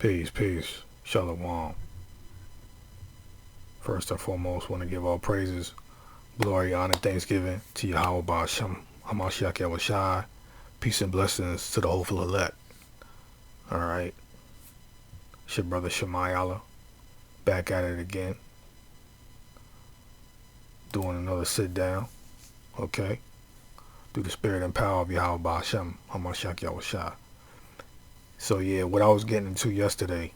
Peace, peace. Shalom. First and foremost, want to give all praises, glory, honor, thanksgiving to Yahweh Ba'Shem, Hamashiach Yahushai. Peace and blessings to the hopeful elect. Alright. It's your brother Shemayala. Back at it again. Doing another sit down. Okay. Through the spirit and power of Yahweh Ba'Shem, Hamashiach Yahushai. So yeah, what I was getting into yesterday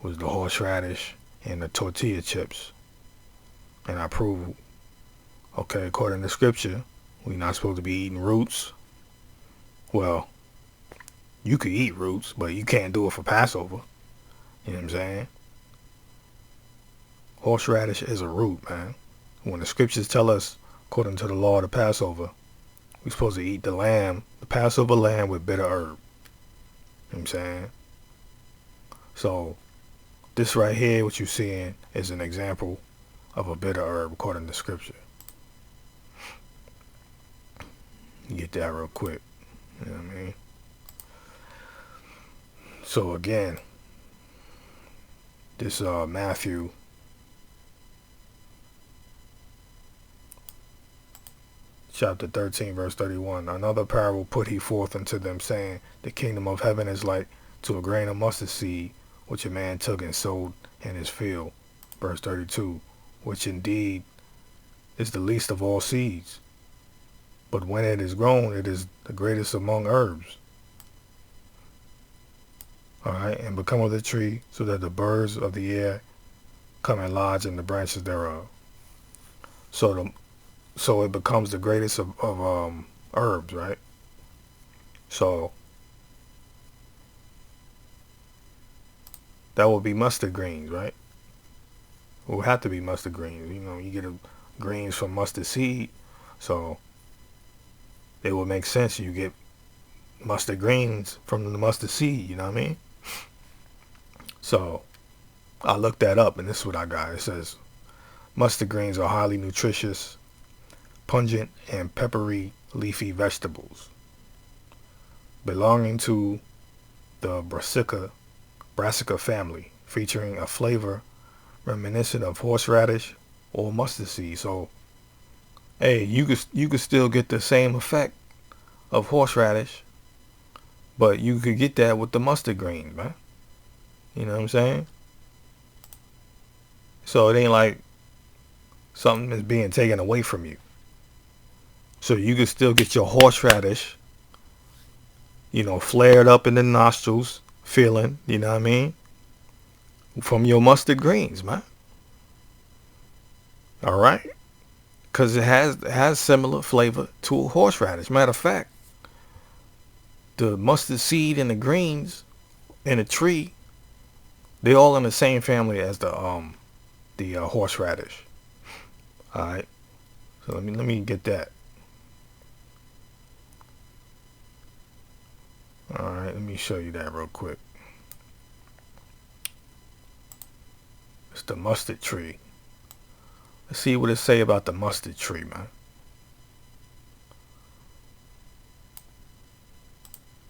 was the horseradish and the tortilla chips. And I proved, okay, according to scripture, we're not supposed to be eating roots. Well, you could eat roots, but you can't do it for Passover. You know what I'm saying? Horseradish is a root, man. When the scriptures tell us, according to the law of the Passover, we're supposed to eat the lamb, the Passover lamb with bitter herb. You know what I'm saying? So, this right here, what you're seeing, is an example of a bitter herb according to scripture. Get that real quick. You know what I mean? So again, this Matthew chapter 13 verse 31. Another parable put he forth unto them, saying, the kingdom of heaven is like to a grain of mustard seed, which a man took and sowed in his field. Verse 32. Which indeed is the least of all seeds, but when it is grown, it is the greatest among herbs. Alright, and become of the tree, so that the birds of the air come and lodge in the branches thereof. So it becomes the greatest of herbs, right? So that will be mustard greens, right? It will have to be mustard greens. You know, you get greens from mustard seed, so it would make sense you get mustard greens from the mustard seed, you know what I mean? So I looked that up, and this is what I got. It says, mustard greens are highly nutritious, pungent, and peppery leafy vegetables belonging to the brassica family, featuring a flavor reminiscent of horseradish or mustard seed. So, hey, you could still get the same effect of horseradish, but you could get that with the mustard greens, man. You know what I'm saying? So it ain't like something is being taken away from you. So you could still get your horseradish, you know, flared up in the nostrils, feeling, you know what I mean, from your mustard greens, man. All right, because it has similar flavor to a horseradish. Matter of fact, the mustard seed and the greens in a tree, they all in the same family as the horseradish. All right, so let me get that. All right, let me show you that real quick. It's the mustard tree. Let's see what it say about the mustard tree, man.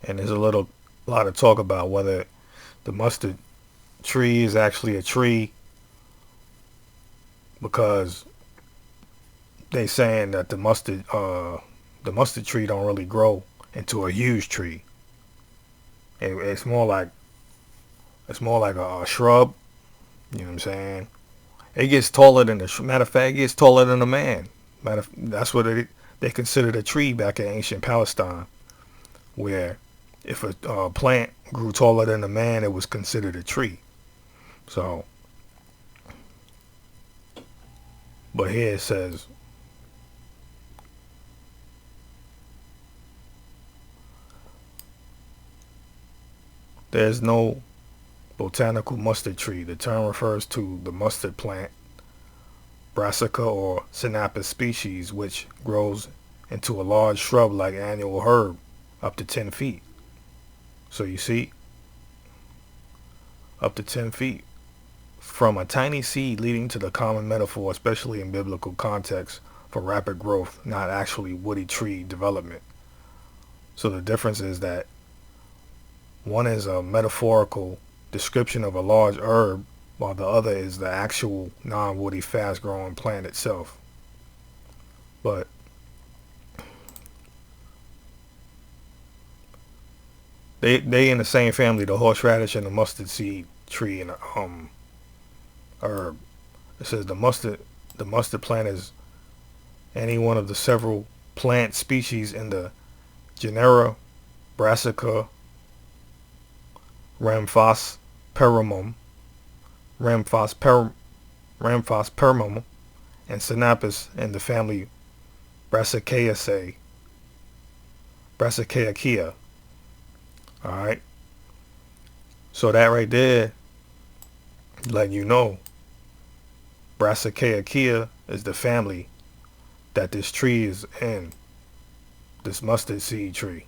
And there's a lot of talk about whether the mustard tree is actually a tree, because they saying that the mustard tree don't really grow into a huge tree. It's more like a shrub. You know what I'm saying? It gets taller than matter of fact, it gets taller than a man. That's what they considered a tree back in ancient Palestine, where if a plant grew taller than a man, it was considered a tree. So, but here it says, there's no botanical mustard tree. The term refers to the mustard plant, brassica or Sinapis species, which grows into a large shrub-like annual herb up to 10 feet. So you see, up to 10 feet. From a tiny seed leading to the common metaphor, especially in biblical context, for rapid growth, not actually woody tree development. So the difference is that One is a metaphorical description of a large herb, while the other is the actual non-woody, fast-growing plant itself. But they in the same family, the horseradish and the mustard seed tree and herb. It says the mustard plant is any one of the several plant species in the genera Brassica, Ramphospermum, Ramphosper, Ramphospermum, and Sinapis in the family Brassicaceae, Brassicaceae. All right. So that right there, letting you know, Brassicaceae is the family that this tree is in, this mustard seed tree,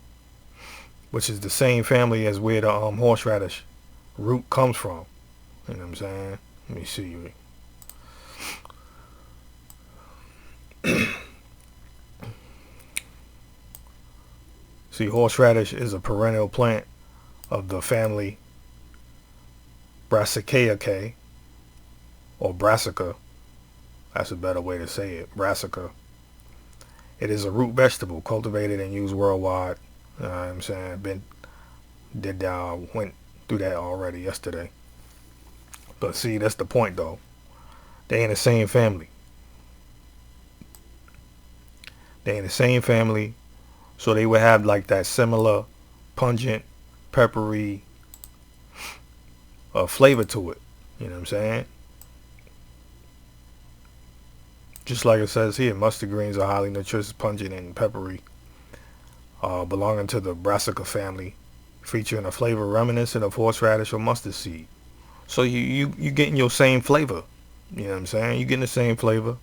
which is the same family as where the horseradish root comes from. You know what I'm saying? Let me see. See, horseradish is a perennial plant of the family Brassicaceae, or Brassica. That's a better way to say it. Brassica. It is a root vegetable cultivated and used worldwide. You know what I'm saying? Went through that already yesterday. But see, that's the point though. They in the same family. They in the same family. So they would have like that similar pungent, peppery flavor to it. You know what I'm saying? Just like it says here, mustard greens are highly nutritious, pungent, and peppery, belonging to the Brassica family, featuring a flavor reminiscent of horseradish or mustard seed. So you getting your same flavor. You know what I'm saying? You getting the same flavor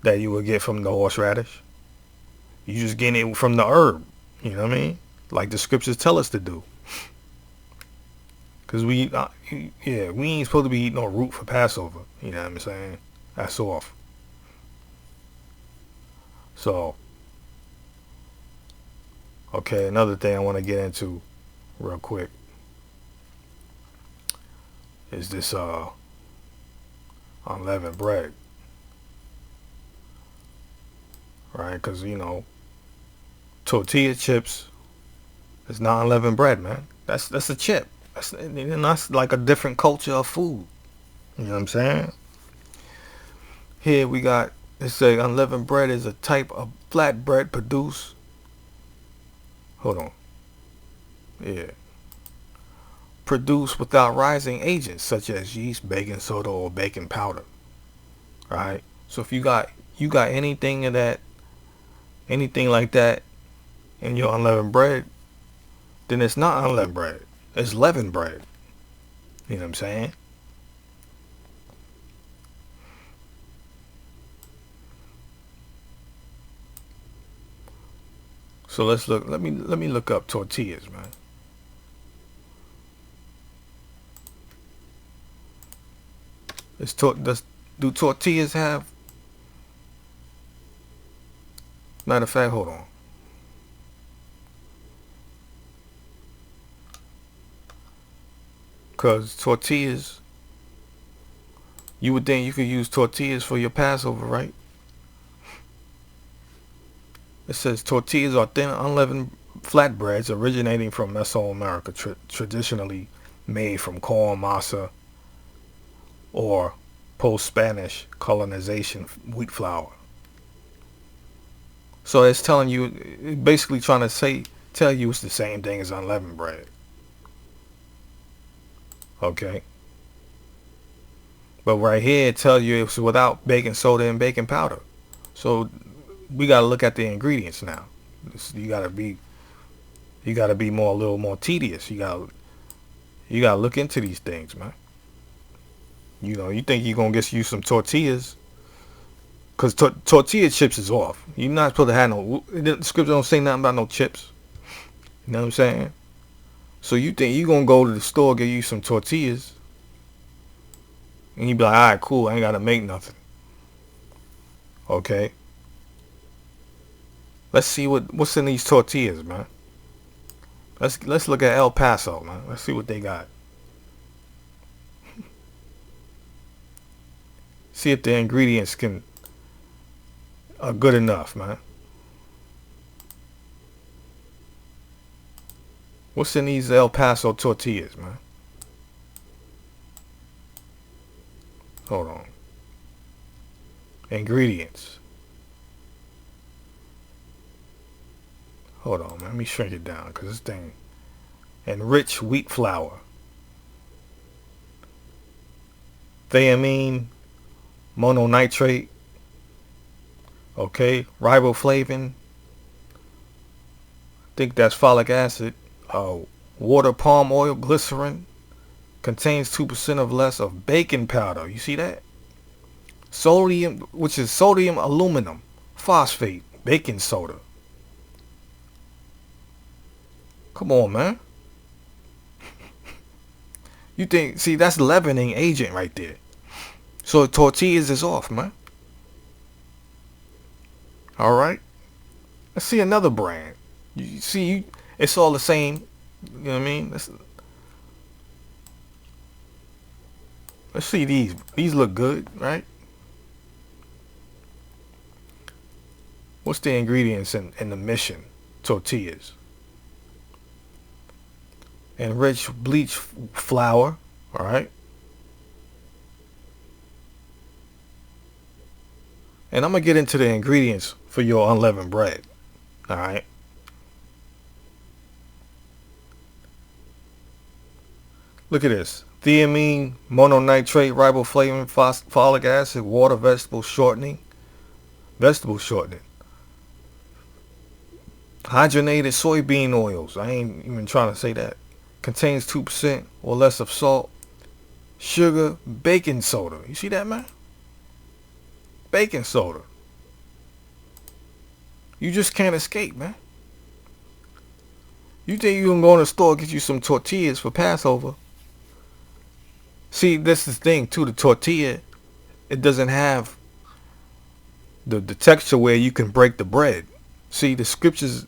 that you would get from the horseradish. You just getting it from the herb. You know what I mean? Like the scriptures tell us to do. Cause we ain't supposed to be eating no root for Passover. You know what I'm saying? That's off. So, okay, another thing I want to get into real quick is this unleavened bread. Right? Because, tortilla chips is not unleavened bread, man. That's a chip. That's like a different culture of food. You know what I'm saying? Here we got, it say unleavened bread is a type of flatbread produced. Hold on. Yeah. Produced without rising agents such as yeast, baking soda, or baking powder. Right? So if you got anything of that, anything like that in your unleavened bread, then it's not unleavened bread. It's leavened bread. You know what I'm saying? So let's look. Let me look up tortillas, man. Do tortillas have? Matter of fact, hold on. Cause tortillas, you would think you could use tortillas for your Passover, right? It says tortillas are thin, unleavened flatbreads originating from Mesoamerica, traditionally made from corn masa or post-Spanish colonization wheat flour. So it's telling you, basically trying to tell you it's the same thing as unleavened bread. Okay. But right here it tells you it's without baking soda and baking powder. So we gotta look at the ingredients now. You gotta be a little more tedious. You gotta look into these things, man. You think you're gonna get you some tortillas, cause tortilla chips is off. You're not supposed to have no. The scripture don't say nothing about no chips. You know what I'm saying? So you think you're gonna go to the store, get you some tortillas, and you be like, all right, cool, I ain't gotta make nothing. Okay. Let's see what's in these tortillas, man. Let's look at El Paso, man. Let's see what they got. See if the ingredients are good enough, man. What's in these El Paso tortillas, man? Hold on. Ingredients. Hold on, man. Let me shrink it down because this thing. Enriched wheat flour. Thiamine mononitrate. Okay. Riboflavin. I think that's folic acid. Water, palm oil, glycerin. Contains 2% or less of baking powder. You see that? Sodium, which is sodium aluminum phosphate, baking soda. Come on, man. You think, see, that's leavening agent right there. So tortillas is off, man. All right. Let's see another brand. You see, it's all the same. You know what I mean? Let's see these. These look good, right? What's the ingredients in the Mission tortillas? Enriched bleach flour, all right? And I'm going to get into the ingredients for your unleavened bread, all right? Look at this. Thiamine, mononitrate, riboflavin, folic acid, water, vegetable shortening. Hydrogenated soybean oils. I ain't even trying to say that. Contains 2% or less of salt. Sugar, baking soda. You see that, man? Baking soda. You just can't escape, man. You think you can go in the store and get you some tortillas for Passover? See, this is the thing too. The tortilla, it doesn't have the texture where you can break the bread. See, the scriptures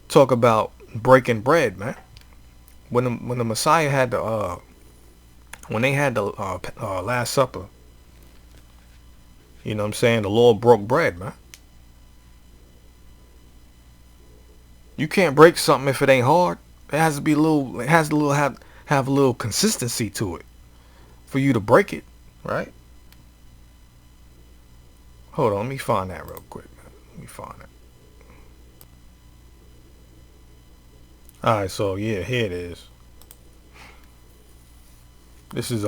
talk about breaking bread, man. When the Messiah had when they had the Last Supper, you know what I'm saying? The Lord broke bread, man. You can't break something if it ain't hard. It has to be a little. It has to have a little consistency to it for you to break it, right? Hold on, let me find that real quick, man. Let me find it. All right, so yeah, here it is. This is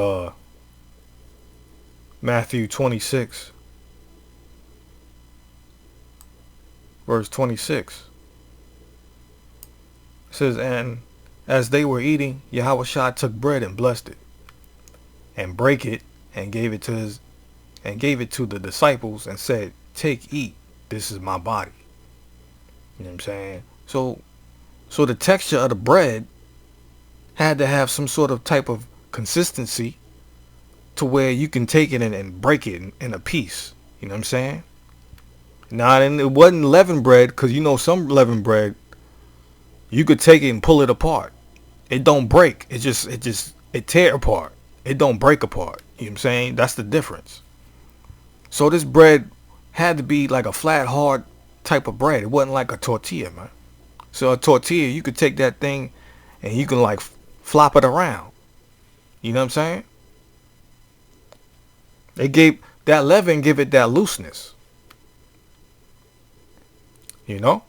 Matthew 26, verse 26. It says, and as they were eating, Yahushua took bread and blessed it, and brake it, and gave it to the disciples, and said, "Take, eat. This is my body." You know what I'm saying? So the texture of the bread had to have some sort of type of consistency to where you can take it and break it in a piece. You know what I'm saying? Now, and it wasn't leavened bread, because you know some leavened bread, you could take it and pull it apart. It don't break. It tear apart. It don't break apart. You know what I'm saying? That's the difference. So this bread had to be like a flat, hard type of bread. It wasn't like a tortilla, man. So a tortilla, you could take that thing and you can like flop it around. You know what I'm saying? They gave that leaven, give it that looseness. You know?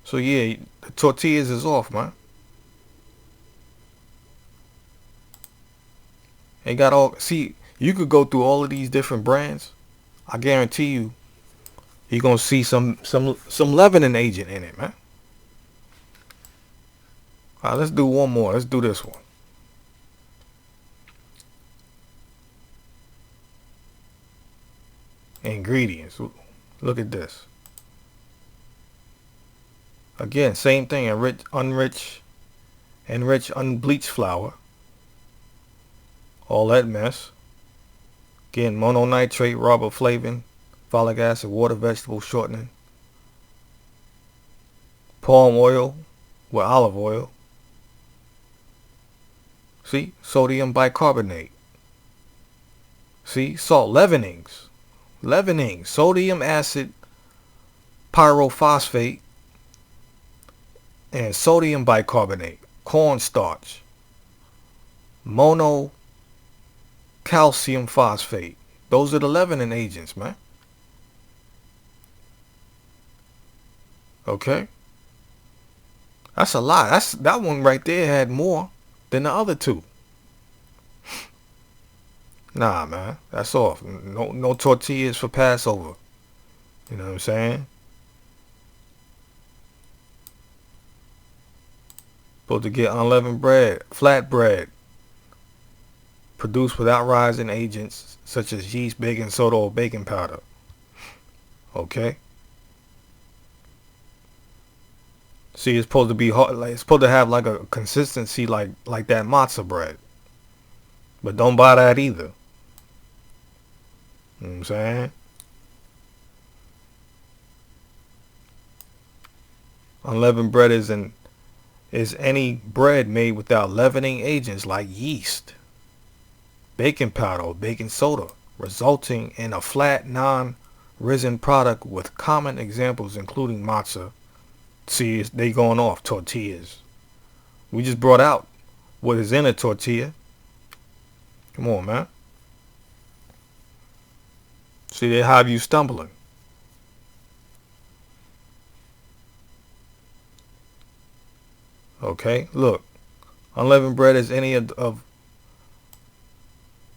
So yeah, the tortillas is off, man. They got all, see, you could go through all of these different brands. I guarantee you, you're gonna see some leavening agent in it, man. All right, let's do one more. Let's do this one. Ingredients. Look at this. Again, same thing. Enriched unbleached flour. All that mess. Again, mononitrate, riboflavin, folic acid, water, vegetable shortening. palm oil with olive oil. See, sodium bicarbonate. See, salt leavenings. Leavening, sodium acid pyrophosphate and sodium bicarbonate, cornstarch, monocalcium phosphate. Those are the leavening agents, man. Okay? That's a lot. That one right there had more than the other two. Nah, man. That's off. No tortillas for Passover. You know what I'm saying? Supposed to get unleavened bread, flat bread, produced without rising agents such as yeast, baking soda, or baking powder. Okay? See, it's supposed to be hard, like it's supposed to have like a consistency like that matzah bread. But don't buy that either. You know what I'm saying? Unleavened bread is any bread made without leavening agents like yeast, baking powder, or baking soda, resulting in a flat, non-risen product with common examples including matzah. See, they going off tortillas. We just brought out what is in a tortilla. Come on, man. See, they have you stumbling. Okay, look. Unleavened bread is any of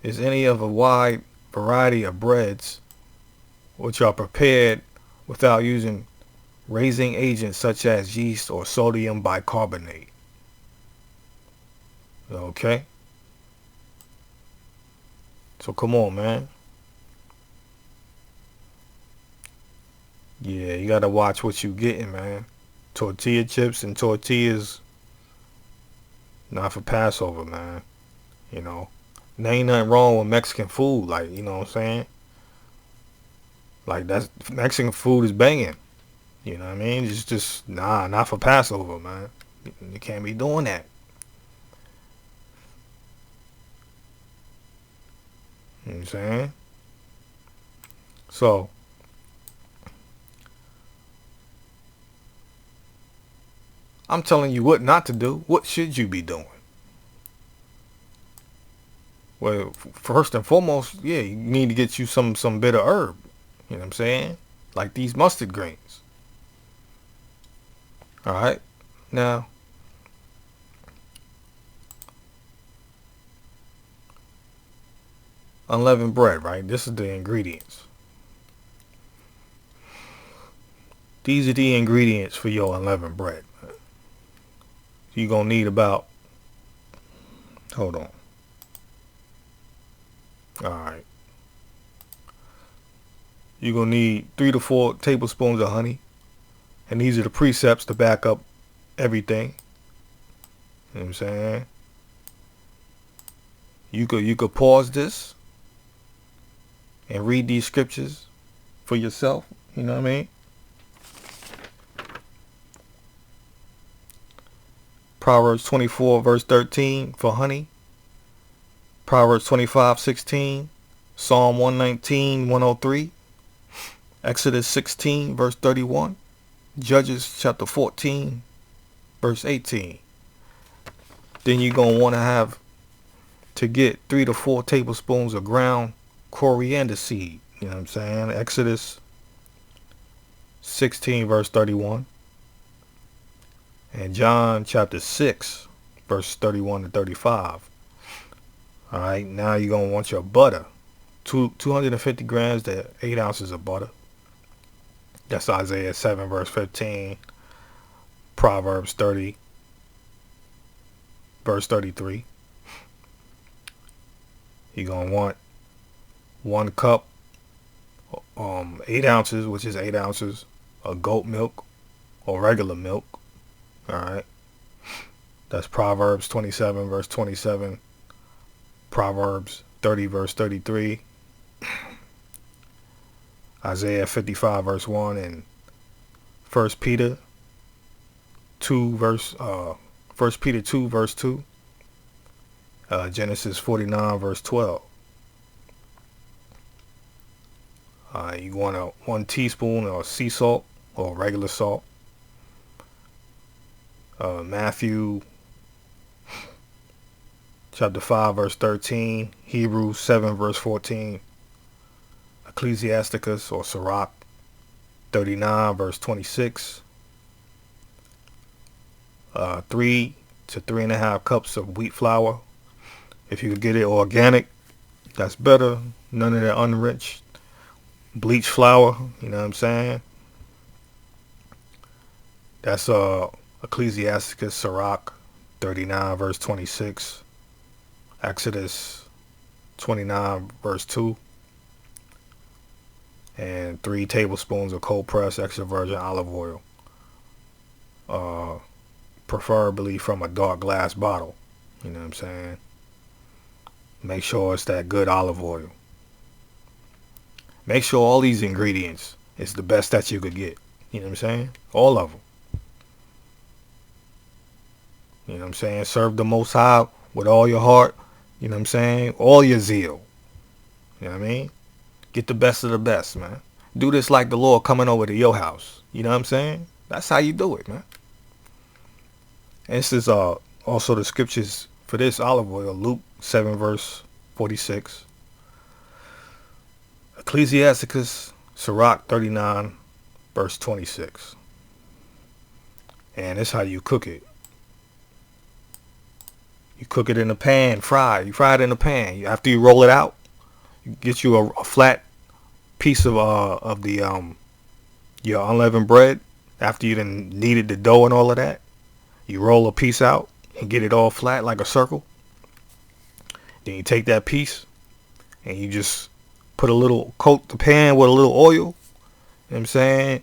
a wide variety of breads which are prepared without using raising agents such as yeast or sodium bicarbonate. Okay? So come on, man. Yeah, you gotta watch what you getting, man. Tortilla chips and tortillas, not for Passover, man. You know, there ain't nothing wrong with Mexican food, like, you know what I'm saying? Like, that's Mexican food is banging. You know what I mean? It's just not for Passover, man. You can't be doing that. You know what I'm saying? So, I'm telling you what not to do. What should you be doing? Well, first and foremost, yeah, you need to get you some bitter herb. You know what I'm saying? Like these mustard greens. All right. Now, unleavened bread, right? This is the ingredients. These are the ingredients for your unleavened bread. You're going to need about, hold on. All right. You're going to need 3 to 4 tablespoons of honey. And these are the precepts to back up everything. You know what I'm saying? You could pause this and read these scriptures for yourself. You know what I mean? Proverbs 24 verse 13 for honey. Proverbs 25:16. Psalm 119, 103. Exodus 16 verse 31. Judges chapter 14 verse 18. Then you're going to want to have to get 3 to 4 tablespoons of ground coriander seed. You know what I'm saying? Exodus 16 verse 31. And John chapter 6 verse 31 to 35. All right, now you're going to want your butter. 250 grams to 8 ounces of butter. That's Isaiah 7 verse 15. Proverbs 30 verse 33. You're going to want 1 cup, 8 ounces, which is 8 ounces of goat milk or regular milk. All right. That's Proverbs 27 verse 27. Proverbs 30 verse 33. Isaiah 55 verse 1 and 1 Peter 2 verse 1 Peter 2 verse 2, Genesis 49 verse 12. You want 1 teaspoon of sea salt or regular salt. Matthew chapter 5 verse 13, Hebrews 7 verse 14, Ecclesiasticus or Sirach 39 verse 26, 3 to 3.5 cups of wheat flour. If you could get it organic, that's better. None of that unrich bleach flour, you know what I'm saying? That's Ecclesiasticus, Sirach 39 verse 26, Exodus 29 verse 2, and 3 tablespoons of cold pressed extra virgin olive oil, preferably from a dark glass bottle, you know what I'm saying? Make sure it's that good olive oil. Make sure all these ingredients is the best that you could get, you know what I'm saying? All of them. You know what I'm saying? Serve the Most High with all your heart. You know what I'm saying? All your zeal. You know what I mean? Get the best of the best, man. Do this like the Lord coming over to your house. You know what I'm saying? That's how you do it, man. And this is also the scriptures for this olive oil. Luke 7 verse 46. Ecclesiasticus, Sirach 39 verse 26. And this is how you cook it. You cook it in a pan, fry. You fry it in a pan. After you roll it out, you get you a flat piece of the your unleavened bread. After you done kneaded the dough and all of that, you roll a piece out and get it all flat like a circle. Then you take that piece and you just coat the pan with a little oil. You know what I'm saying?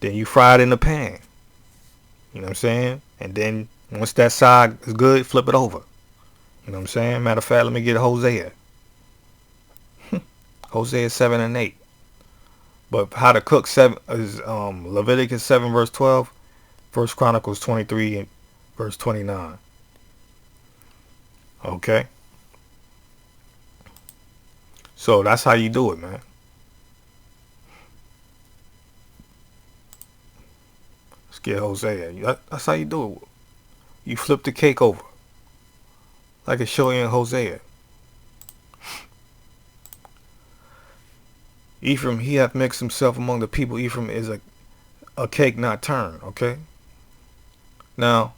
Then you fry it in the pan. You know what I'm saying? And then once that side is good, flip it over. You know what I'm saying? Matter of fact, let me get Hosea. Hosea 7 and 8. But how to cook 7 is Leviticus 7 verse 12, 1 Chronicles 23 and verse 29. Okay? So that's how you do it, man. Let's get Hosea. That's how you do it. You flip the cake over. Like it's showing in Hosea. Ephraim, he hath mixed himself among the people. Ephraim is a cake not turned. Okay? Now,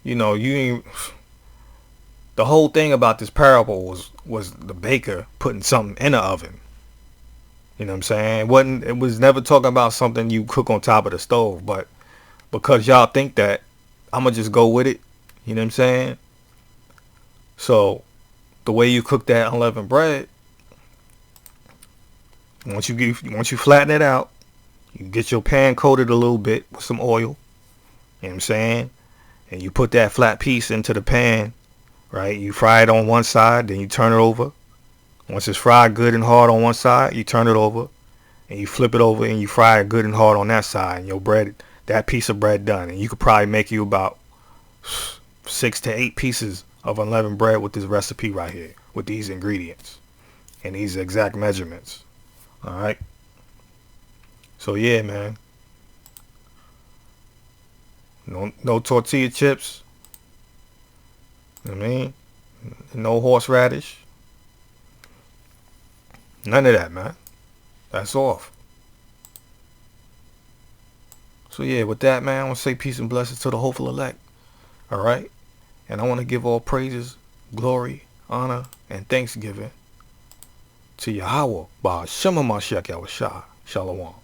you know, the whole thing about this parable was the baker putting something in the oven. You know what I'm saying? It was never talking about something you cook on top of the stove, but because y'all think that, I'm going to just go with it. You know what I'm saying? So, the way you cook that unleavened bread, once you flatten it out, you get your pan coated a little bit with some oil. You know what I'm saying? And you put that flat piece into the pan, right? You fry it on one side, then you turn it over. Once it's fried good and hard on one side, you turn it over. And you flip it over and you fry it good and hard on that side. And your bread, that piece of bread done. And you could probably make you about 6 to 8 pieces of unleavened bread with this recipe right here. With these ingredients. And these exact measurements. Alright? So yeah, man. No tortilla chips. You know what I mean? No horseradish. None of that, man. That's off. So yeah, with that, man, I want to say peace and blessings to the hopeful elect. Alright? And I want to give all praises, glory, honor, and thanksgiving to Yahweh by Shema Mashiach Yahushua. Shalom.